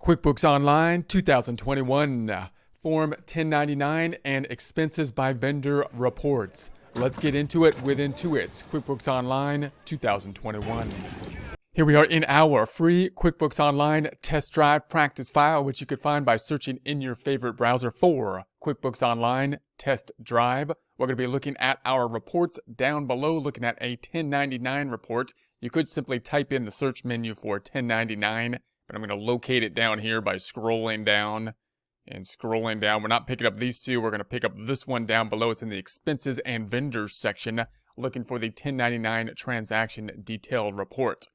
QuickBooks Online 2021, Form 1099 and Expenses by Vendor Reports. Let's get into it with Intuit's QuickBooks Online 2021. Here we are in our free QuickBooks Online test drive practice file, which you could find by searching in your favorite browser for QuickBooks Online Test Drive. We're going to be looking at our reports down below, looking at a 1099 report. You could simply type in the search menu for 1099, but I'm going to locate it down here by scrolling down and scrolling down. We're not picking up these two. We're going to pick up this one down below. It's in the Expenses and Vendors section, looking for the 1099 Transaction Detail Report.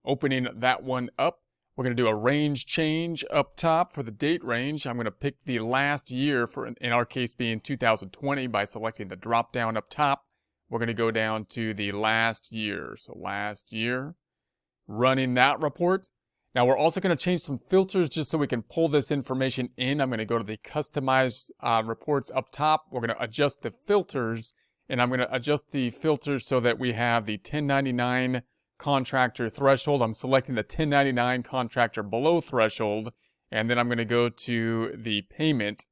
Opening that one up, we're going to do a range change up top for the date range. I'm going to pick the last year, for in our case being 2020, by selecting the drop down up top. We're going to go down to the last year. So last year, running that report. Now we're also going to change some filters just so we can pull this information in. I'm going to go to the Customize Reports up top. We're going to adjust the filters, and I'm going to adjust the filters so that we have the 1099 contractor threshold. I'm selecting the 1099 contractor below threshold, and then I'm going to go to the payment,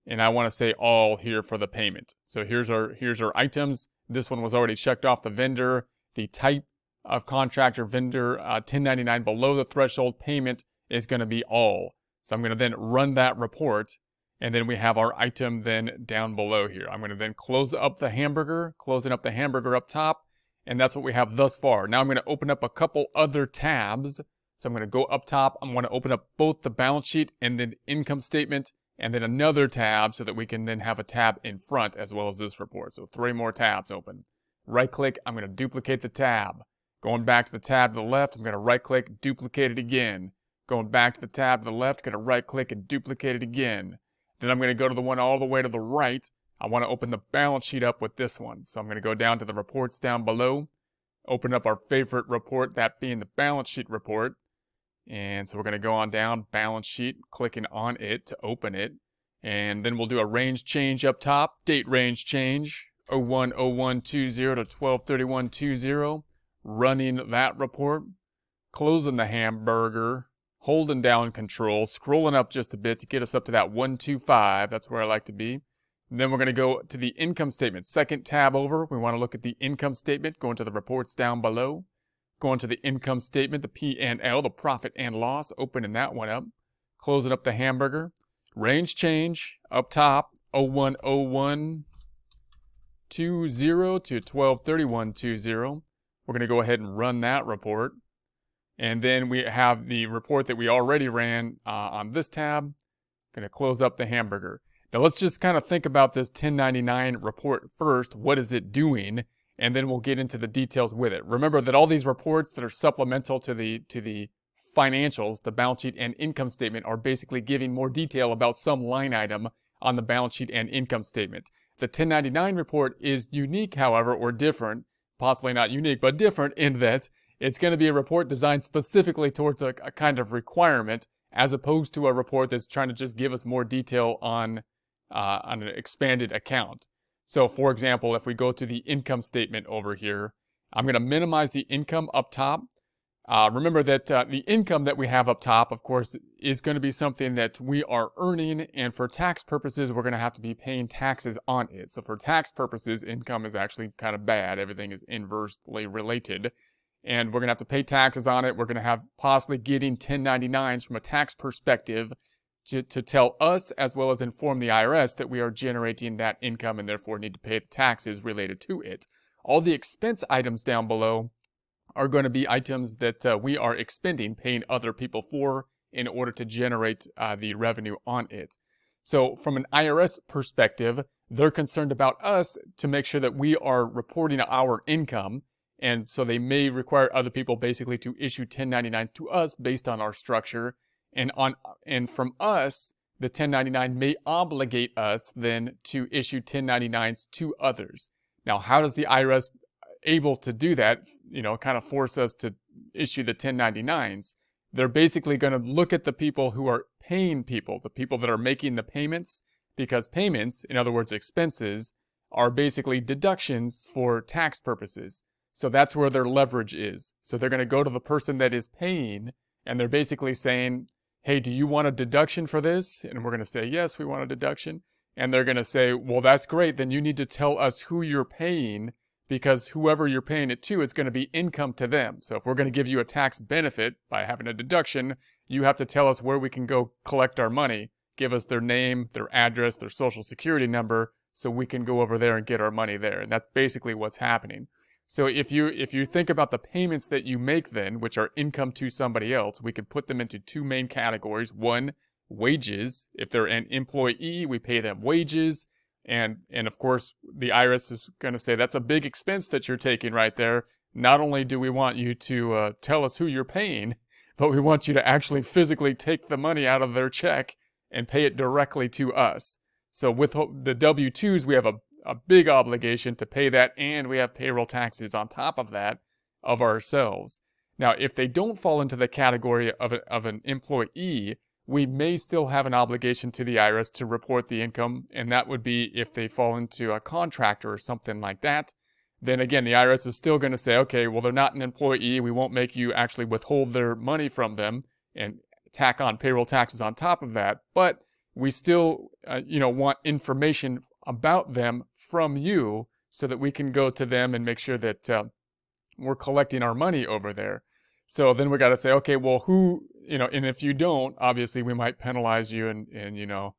and I want to say all here for the payment. So here's our items. This one was already checked off the vendor. The type of contractor vendor 1099 below the threshold payment is going to be all. So I'm going to then run that report, and then we have our item then down below here. I'm going to then close up the hamburger, closing up the hamburger up top, and that's what we have thus far. Now I'm going to open up a couple other tabs. So I'm going to go up top. I'm going to open up both the balance sheet and then income statement, and then another tab so that we can then have a tab in front as well as this report. So 3 more tabs open. Right click, I'm going to duplicate the tab. Going back to the tab to the left, I'm going to right click, duplicate it again. Going back to the tab to the left, going to right click and duplicate it again. Then I'm going to go to the one all the way to the right. I want to open the balance sheet up with this one. So I'm going to go down to the reports down below, open up our favorite report, that being the balance sheet report. And so we're going to go on down, balance sheet, clicking on it to open it. And then we'll do a range change up top, date range change, 01/01/20 to 12/31/20. Running that report, closing the hamburger, holding down control, scrolling up just a bit to get us up to that 125. That's where I like to be. And then we're going to go to the income statement. Second tab over, we want to look at the income statement, going to the reports down below. Going to the income statement, the P&L, the profit and loss, opening that one up. Closing up the hamburger. Range change up top, 01/01/20 to 12/31/20. We're going to go ahead and run that report. And then we have the report that we already ran on this tab. Going to close up the hamburger. Now let's just kind of think about this 1099 report first. What is it doing? And then we'll get into the details with it. Remember that all these reports that are supplemental to the financials, the balance sheet and income statement, are basically giving more detail about some line item on the balance sheet and income statement. The 1099 report is unique, however, or different. Possibly not unique, but different in that it's going to be a report designed specifically towards a kind of requirement, as opposed to a report that's trying to just give us more detail on an expanded account. So for example, if we go to the income statement over here, I'm going to minimize the income up top. Remember that the income that we have up top, of course, is going to be something that we are earning, and for tax purposes, we're going to have to be paying taxes on it. So for tax purposes, income is actually kind of bad. Everything is inversely related, and we're going to have to pay taxes on it. We're going to have possibly getting 1099s from a tax perspective to tell us, as well as inform the IRS, that we are generating that income and therefore need to pay the taxes related to it. All the expense items down below are going to be items that we are expending, paying other people for in order to generate the revenue on it. So from an IRS perspective, they're concerned about us to make sure that we are reporting our income, and so they may require other people basically to issue 1099s to us based on our structure, and from us, the 1099 may obligate us then to issue 1099s to others. Now, how does the IRS able to do that, kind of force us to issue the 1099s? They're basically going to look at the people who are paying people, the people that are making the payments, because payments, in other words, expenses, are basically deductions for tax purposes. So that's where their leverage is. So they're going to go to the person that is paying, and they're basically saying, hey, do you want a deduction for this? And we're going to say, yes, we want a deduction. And they're going to say, well, that's great. Then you need to tell us who you're paying, because whoever you're paying it to, it's going to be income to them. So if we're going to give you a tax benefit by having a deduction, you have to tell us where we can go collect our money. Give us their name, their address, their social security number, so we can go over there and get our money there. And that's basically what's happening. So if you think about the payments that you make then, which are income to somebody else, we can put them into two main categories. One, wages. If they're an employee, we pay them wages. And of course, the IRS is going to say, that's a big expense that you're taking right there. Not only do we want you to tell us who you're paying, but we want you to actually physically take the money out of their check and pay it directly to us. So with the W-2s, we have a big obligation to pay that, and we have payroll taxes on top of that of ourselves. Now, if they don't fall into the category of an employee, we may still have an obligation to the IRS to report the income, and that would be if they fall into a contractor or something like that. Then again, the IRS is still going to say, okay, well, they're not an employee. We won't make you actually withhold their money from them and tack on payroll taxes on top of that. But we still, want information about them from you so that we can go to them and make sure that we're collecting our money over there. So then we got to say, okay, well, who, and if you don't, obviously we might penalize you and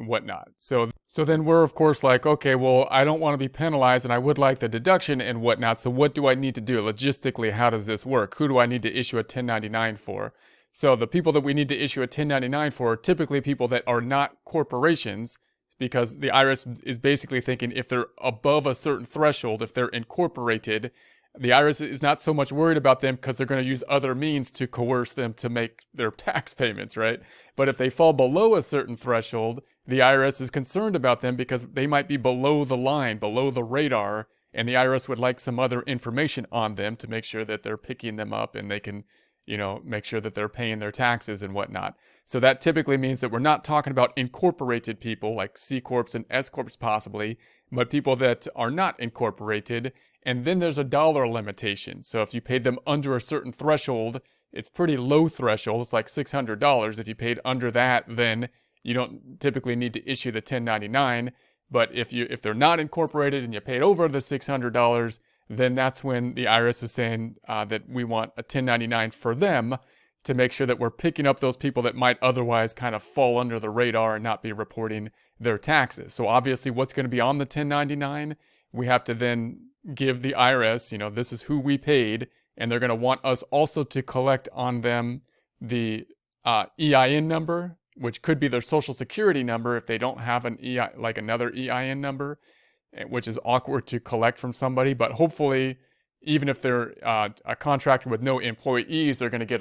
whatnot. So then we're of course like, okay, well, I don't want to be penalized and I would like the deduction and whatnot. So what do I need to do? Logistically, how does this work? Who do I need to issue a 1099 for? So the people that we need to issue a 1099 for are typically people that are not corporations, because the IRS is basically thinking if they're above a certain threshold, if they're incorporated, the IRS is not so much worried about them because they're going to use other means to coerce them to make their tax payments, right? But if they fall below a certain threshold, the IRS is concerned about them because they might be below the line, below the radar, and the IRS would like some other information on them to make sure that they're picking them up and they can, make sure that they're paying their taxes and whatnot. So that typically means that we're not talking about incorporated people like C Corps and S Corps possibly, but people that are not incorporated. And then there's a dollar limitation. So if you paid them under a certain threshold, it's pretty low threshold. It's like $600. If you paid under that, then you don't typically need to issue the 1099. But if they're not incorporated and you paid over the $600, then that's when the IRS is saying that we want a 1099 for them to make sure that we're picking up those people that might otherwise kind of fall under the radar and not be reporting their taxes. So obviously what's going to be on the 1099, we have to then give the IRS, this is who we paid, and they're going to want us also to collect on them the EIN number, which could be their social security number if they don't have an like another EIN number, which is awkward to collect from somebody. But hopefully, even if they're a contractor with no employees, they're going to get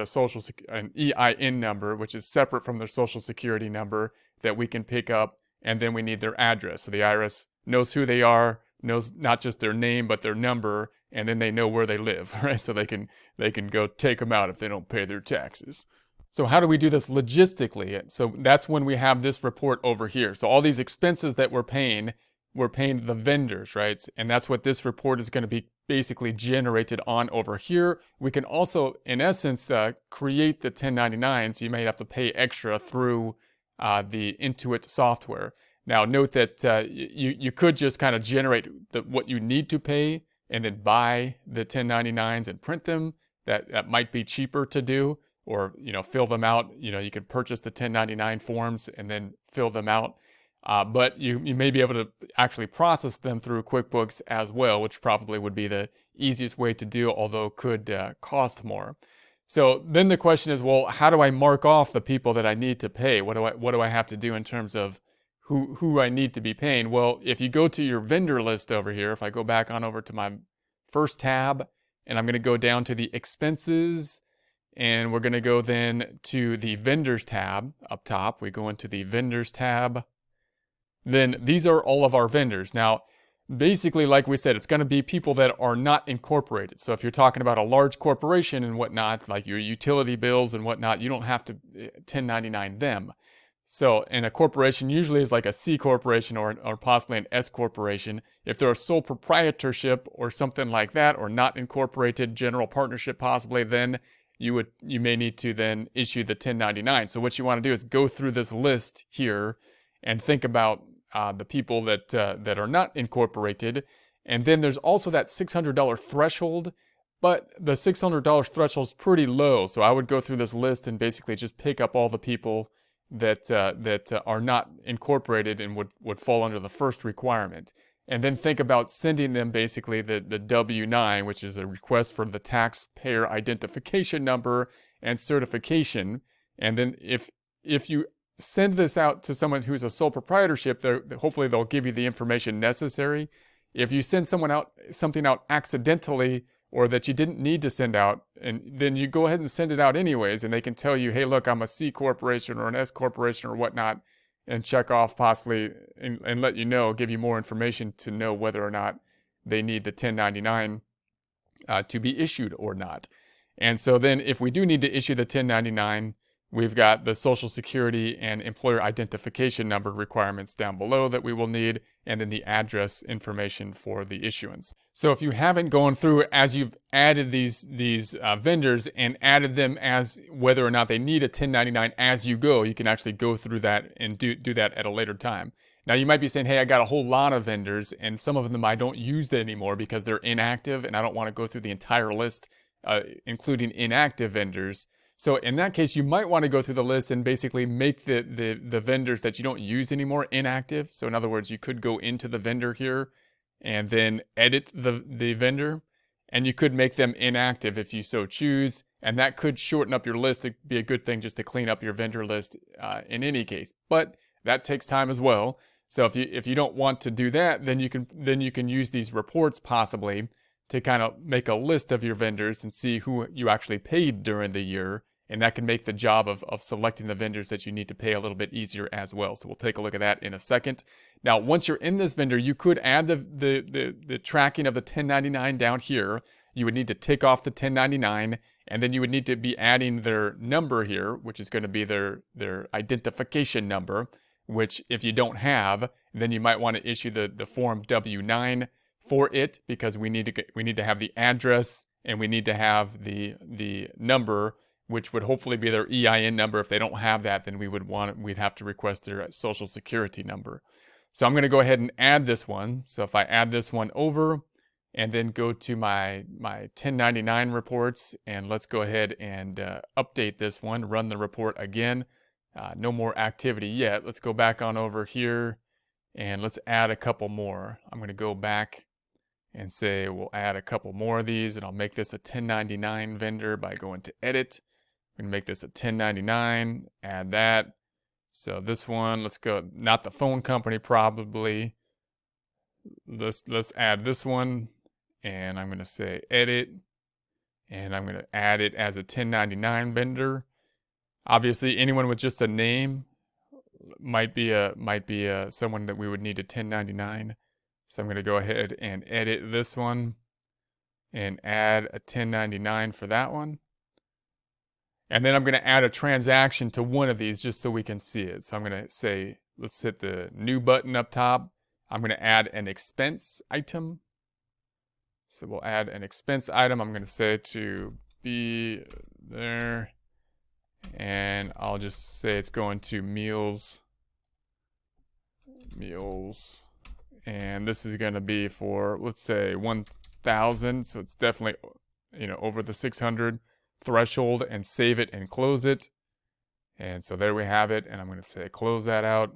an EIN number, which is separate from their social security number that we can pick up, and then we need their address. So the IRS knows who they are, knows not just their name but their number, and then they know where they live, right? So they can go take them out if they don't pay their taxes. So how do we do this logistically? So that's when we have this report over here. So all these expenses that we're paying the vendors, right? And that's what this report is going to be basically generated on over here. We can also, in essence, create the 1099s. You may have to pay extra through the Intuit software. Now, note that you could just kind of generate what you need to pay and then buy the 1099s and print them. That might be cheaper to do, or fill them out. You can purchase the 1099 forms and then fill them out. But you may be able to actually process them through QuickBooks as well, which probably would be the easiest way to do, although could cost more. So then the question is, well, how do I mark off the people that I need to pay? What do I have to do in terms of who I need to be paying? Well, if you go to your vendor list over here, if I go back on over to my first tab, and I'm going to go down to the expenses, and we're going to go then to the vendors tab up top. We go into the vendors tab. Then these are all of our vendors. Now, basically, like we said, it's going to be people that are not incorporated. So if you're talking about a large corporation and whatnot, like your utility bills and whatnot, you don't have to 1099 them. So, and a corporation usually is like a C corporation or possibly an S corporation. If they're a sole proprietorship or something like that, or not incorporated, general partnership possibly, then you may need to then issue the 1099. So what you want to do is go through this list here and think about the people that are not incorporated. And then there's also that $600 threshold, but the $600 threshold is pretty low. So I would go through this list and basically just pick up all the people that are not incorporated and would fall under the first requirement. And then think about sending them basically the W-9, which is a request for the taxpayer identification number and certification. And then if you send this out to someone who's a sole proprietorship, hopefully they'll give you the information necessary. If you send something out accidentally or that you didn't need to send out, and then you go ahead and send it out anyways, and they can tell you, hey, look, I'm a C corporation or an S corporation or whatnot, and check off possibly and let you know, give you more information to know whether or not they need the 1099 to be issued or not. And so then if we do need to issue the 1099, we've got the Social Security and employer identification number requirements down below that we will need, and then the address information for the issuance. So if you haven't gone through as you've added these vendors and added them as whether or not they need a 1099 as you go, you can actually go through that and do that at a later time. Now you might be saying, hey, I got a whole lot of vendors and some of them I don't use anymore because they're inactive and I don't want to go through the entire list, including inactive vendors. So in that case, you might want to go through the list and basically make the vendors that you don't use anymore inactive. So in other words, you could go into the vendor here and then edit the vendor, and you could make them inactive if you so choose. And that could shorten up your list. It'd be a good thing just to clean up your vendor list in any case. But that takes time as well. So if you don't want to do that, then you can use these reports possibly to kind of make a list of your vendors and see who you actually paid during the year. And that can make the job of selecting the vendors that you need to pay a little bit easier as well. So we'll take a look at that in a second. Now, once you're in this vendor, you could add the tracking of the 1099 down here. You would need to tick off the 1099, and then you would need to be adding their number here, which is going to be their identification number, which if you don't have, then you might want to issue the form W-9 for it, because we need to have the address and we need to have the number, which would hopefully be their EIN number. If they don't have that, then we'd have to request their Social Security number. So I'm going to go ahead and add this one. So if I add this one over and then go to my 1099 reports, and let's go ahead and update this one, run the report again. No more activity yet. Let's go back on over here and let's add a couple more. I'm going to go back and say we'll add a couple more of these, and I'll make this a 1099 vendor by going to edit. I'm going to make this a 1099, add that. So this one, let's go, not the phone company probably. Let's add this one, and I'm going to say edit, and I'm going to add it as a 1099 vendor. Obviously, anyone with just a name might be someone that we would need a 1099. So I'm going to go ahead and edit this one and add a 1099 for that one. And then I'm going to add a transaction to one of these just so we can see it. So I'm going to say, let's hit the new button up top. I'm going to add an expense item. So we'll add an expense item. I'm going to say to be there. And I'll just say it's going to meals. And this is going to be for, let's say, 1,000. So it's definitely, over the 600 threshold, and save it and close it. And so there we have it. And I'm going to say close that out.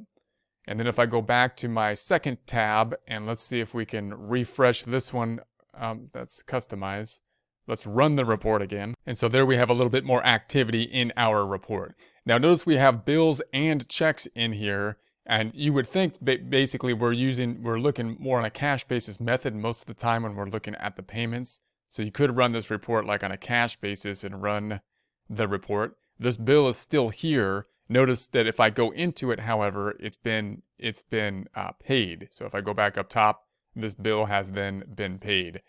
And then if I go back to my second tab, and let's see if we can refresh this one, that's customize. Let's run the report again. And so there we have a little bit more activity in our report. Now notice we have bills and checks in here. And you would think basically we're looking more on a cash basis method most of the time when we're looking at the payments. So you could run this report like on a cash basis and run the report. This bill is still here. Notice that if I go into it, however, it's been paid. So if I go back up top, this bill has then been paid.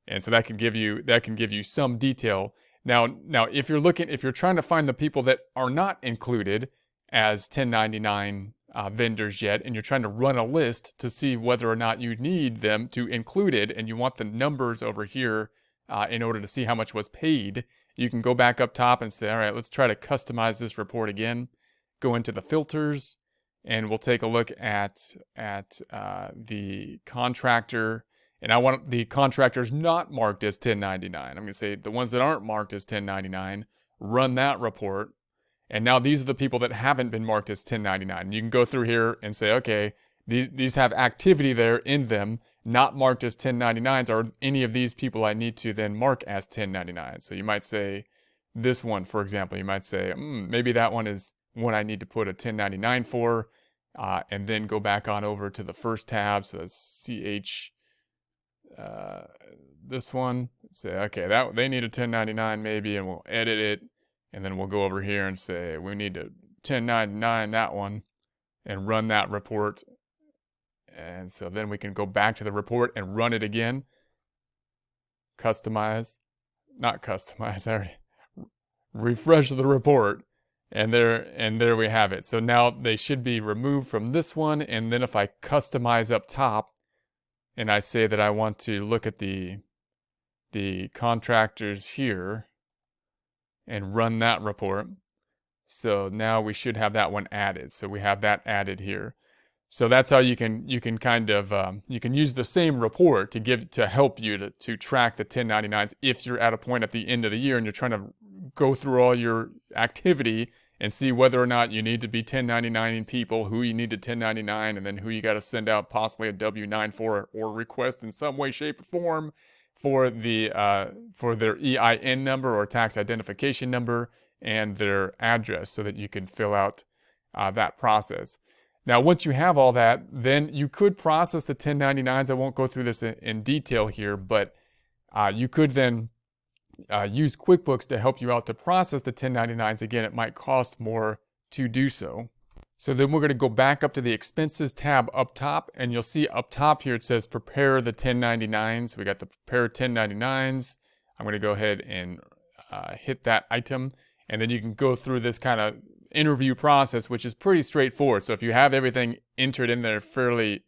And so that can give you some detail. Now if you're trying to find the people that are not included as 1099 vendors yet, and you're trying to run a list to see whether or not you need them to include it, and you want the numbers over here in order to see how much was paid, you can go back up top and say, all right, let's try to customize this report again. Go into the filters, and we'll take a look at the contractor. And I want the contractors not marked as 1099. I'm going to say the ones that aren't marked as 1099, run that report. And now these are the people that haven't been marked as 1099. You can go through here and say, okay, these have activity there in them, not marked as 1099s. Are any of these people I need to then mark as 1099? So you might say this one, for example, you might say, maybe that one is one I need to put a 1099 for, and then go back on over to the first tab. So that's CH, this one, say, okay, that they need a 1099 maybe, and we'll edit it. And then we'll go over here and say, we need to 1099 that one and run that report. And so then we can go back to the report and run it again. Customize, not customize, I already refresh the report. And there we have it. So now they should be removed from this one. And then if I customize up top and I say that I want to look at the contractors here and run that report. So now we should have that one added. So we have that added here. So that's how you can kind of you can use the same report to help you to track the 1099s if you're at a point at the end of the year and you're trying to go through all your activity and see whether or not you need to be 1099ing people, who you need to 1099, and then who you got to send out possibly a W-9 for or request in some way, shape, or form for their EIN number or tax identification number and their address, so that you can fill out that process. Now, once you have all that, then you could process the 1099s. I won't go through this in detail here, but you could then use QuickBooks to help you out to process the 1099s. Again, it might cost more to do so. So then we're going to go back up to the expenses tab up top, and you'll see up top here it says prepare the 1099s. We got the prepare 1099s. I'm going to go ahead and hit that item, and then you can go through this kind of interview process, which is pretty straightforward. So if you have everything entered in there fairly,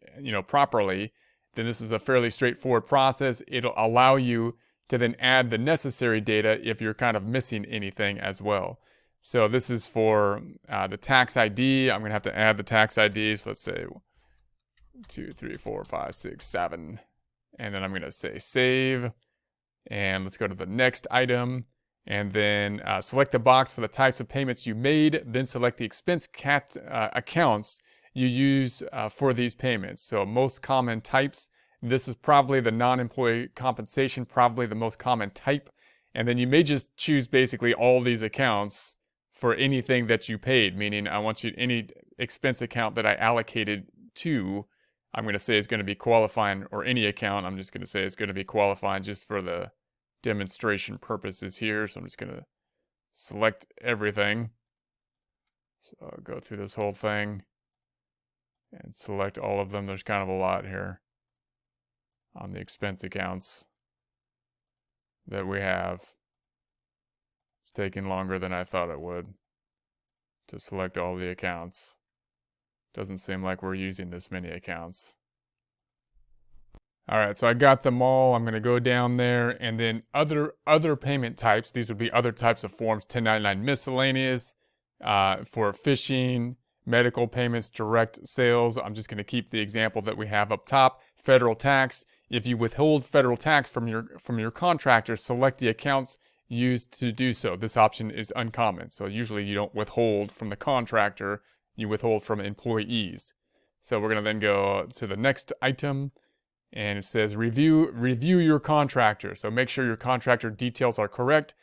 properly, then this is a fairly straightforward process. It'll allow you to then add the necessary data if you're kind of missing anything as well. So this is for the tax ID. I'm going to have to add the tax ID. So let's say 2, 3, 4, 5, 6, 7. And then I'm going to say save. And let's go to the next item. And then select the box for the types of payments you made. Then select the expense accounts you use for these payments. So most common types. This is probably the non-employee compensation, probably the most common type. And then you may just choose basically all these accounts for anything that you paid, meaning I want you, any expense account that I allocated to, I'm going to say is going to be qualifying, or any account, I'm just going to say it's going to be qualifying just for the demonstration purposes here. So I'm just going to select everything. So I'll go through this whole thing and select all of them. There's kind of a lot here on the expense accounts that we have. It's taking longer than I thought it would to select all the accounts. Doesn't seem like we're using this many accounts. All right, so I got them all. I'm going to go down there, and then other payment types. These would be other types of forms: 1099 miscellaneous, for fishing, medical payments, direct sales. I'm just going to keep the example that we have up top. Federal tax. If you withhold federal tax from your contractor, select the accounts used to do so. This option is uncommon. So usually you don't withhold from the contractor, you withhold from employees. So we're going to then go to the next item, and it says review your contractor. So make sure your contractor details are correct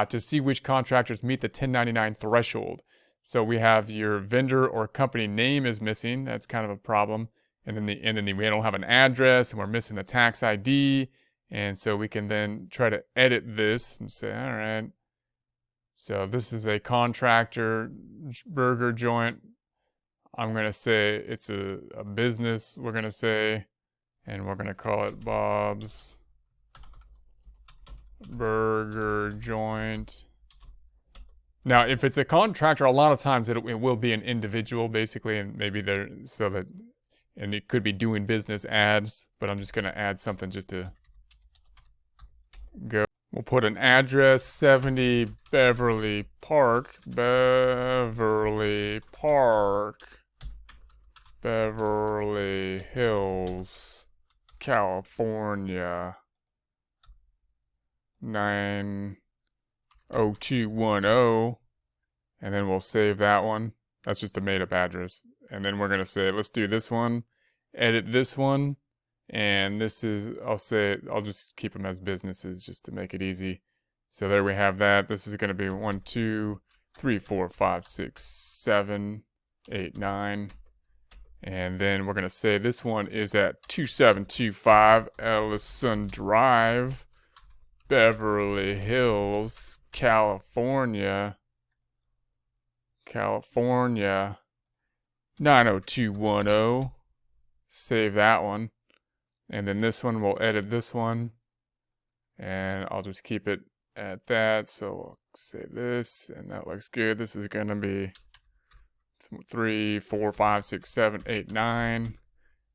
to see which contractors meet the 1099 threshold. So we have your vendor or company name is missing. That's kind of a problem. And then we don't have an address, and we're missing the tax ID. And so we can then try to edit this and say, all right, so this is a contractor burger joint. I'm going to say it's a business, we're going to say, and we're going to call it Bob's Burger Joint. Now, if it's a contractor, a lot of times it will be an individual, basically, and maybe and it could be doing business ads, but I'm just going to add something just to go. We'll put an address, 70 Beverly Park, Beverly Hills, California, 90210, and then we'll save that one. That's just a made-up address. And then we're going to say, let's do this one, edit this one, and this is, I'll just keep them as businesses just to make it easy. So there we have that. This is going to be 1, 2, 3, 4, 5, 6, 7, 8, 9. And then we're going to say this one is at 2725 Ellison Drive, Beverly Hills, California, 90210. Save that one. And then this one, we'll edit this one. And I'll just keep it at that. So I'll say this, and that looks good. This is going to be 3, 4, 5, 6, 7, 8, 9.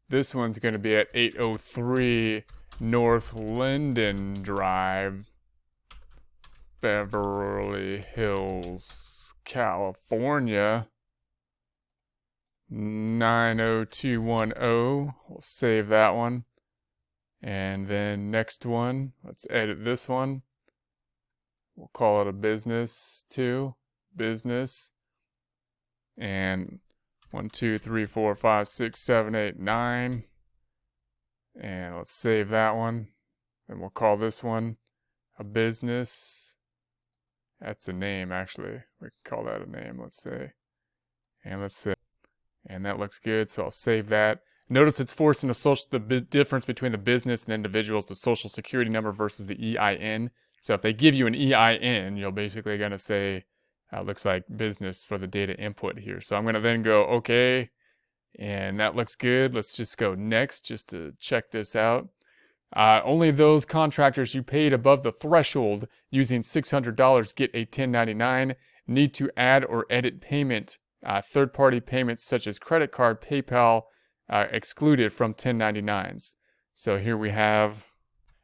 This one's going to be at 803 North Linden Drive, Beverly Hills, California, 90210. We'll save that one. And then next one, let's edit this one. We'll call it a business too. Business. And 1, 2, 3, 4, 5, 6, 7, 8, 9. And let's save that one. And we'll call this one a business. That's a name, actually. We can call that a name, let's say. And let's say, and that looks good, so I'll save that. Notice it's forcing the difference between the business and individuals, the social security number versus the EIN. So if they give you an EIN, you're basically going to say, looks like business for the data input here. So I'm going to then go, okay, and that looks good. Let's just go next just to check this out. Only those contractors you paid above the threshold using $600 get a 1099. Need to add or edit payment. Third-party payments such as credit card, PayPal, excluded from 1099s. So here we have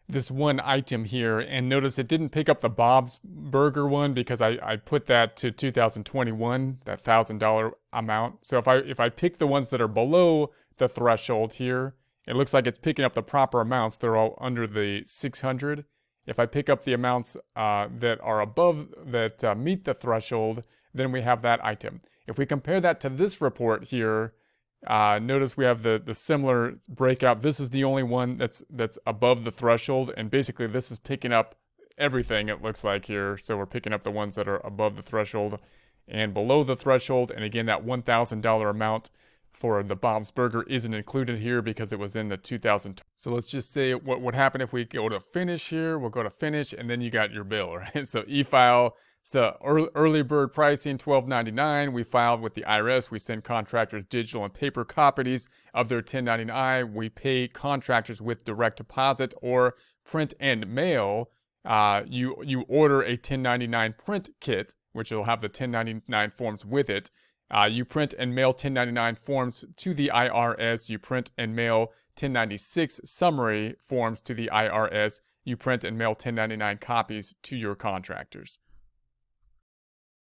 this one item here, and notice it didn't pick up the Bob's Burger one because I put that to 2021, that $1,000 amount. So if I pick the ones that are below the threshold here, it looks like it's picking up the proper amounts. They're all under the 600. If I pick up the amounts that are above, that meet the threshold, then we have that item. If we compare that to this report here, notice we have the similar breakout. This is the only one that's above the threshold, and basically this is picking up everything, it looks like here. So we're picking up the ones that are above the threshold and below the threshold. And again, that $1,000 amount for the Bob's Burger isn't included here because it was in the 2000. So let's just say what would happen if we go to finish here. We'll go to finish, and then you got your bill, right? So e-file. So early bird pricing, $12.99. We filed with the IRS. We send contractors digital and paper copies of their 1099. We pay contractors with direct deposit or print and mail. You order a 1099 print kit, which will have the 1099 forms with it. You print and mail 1099 forms to the IRS. You print and mail 1096 summary forms to the IRS. You print and mail 1099 copies to your contractors.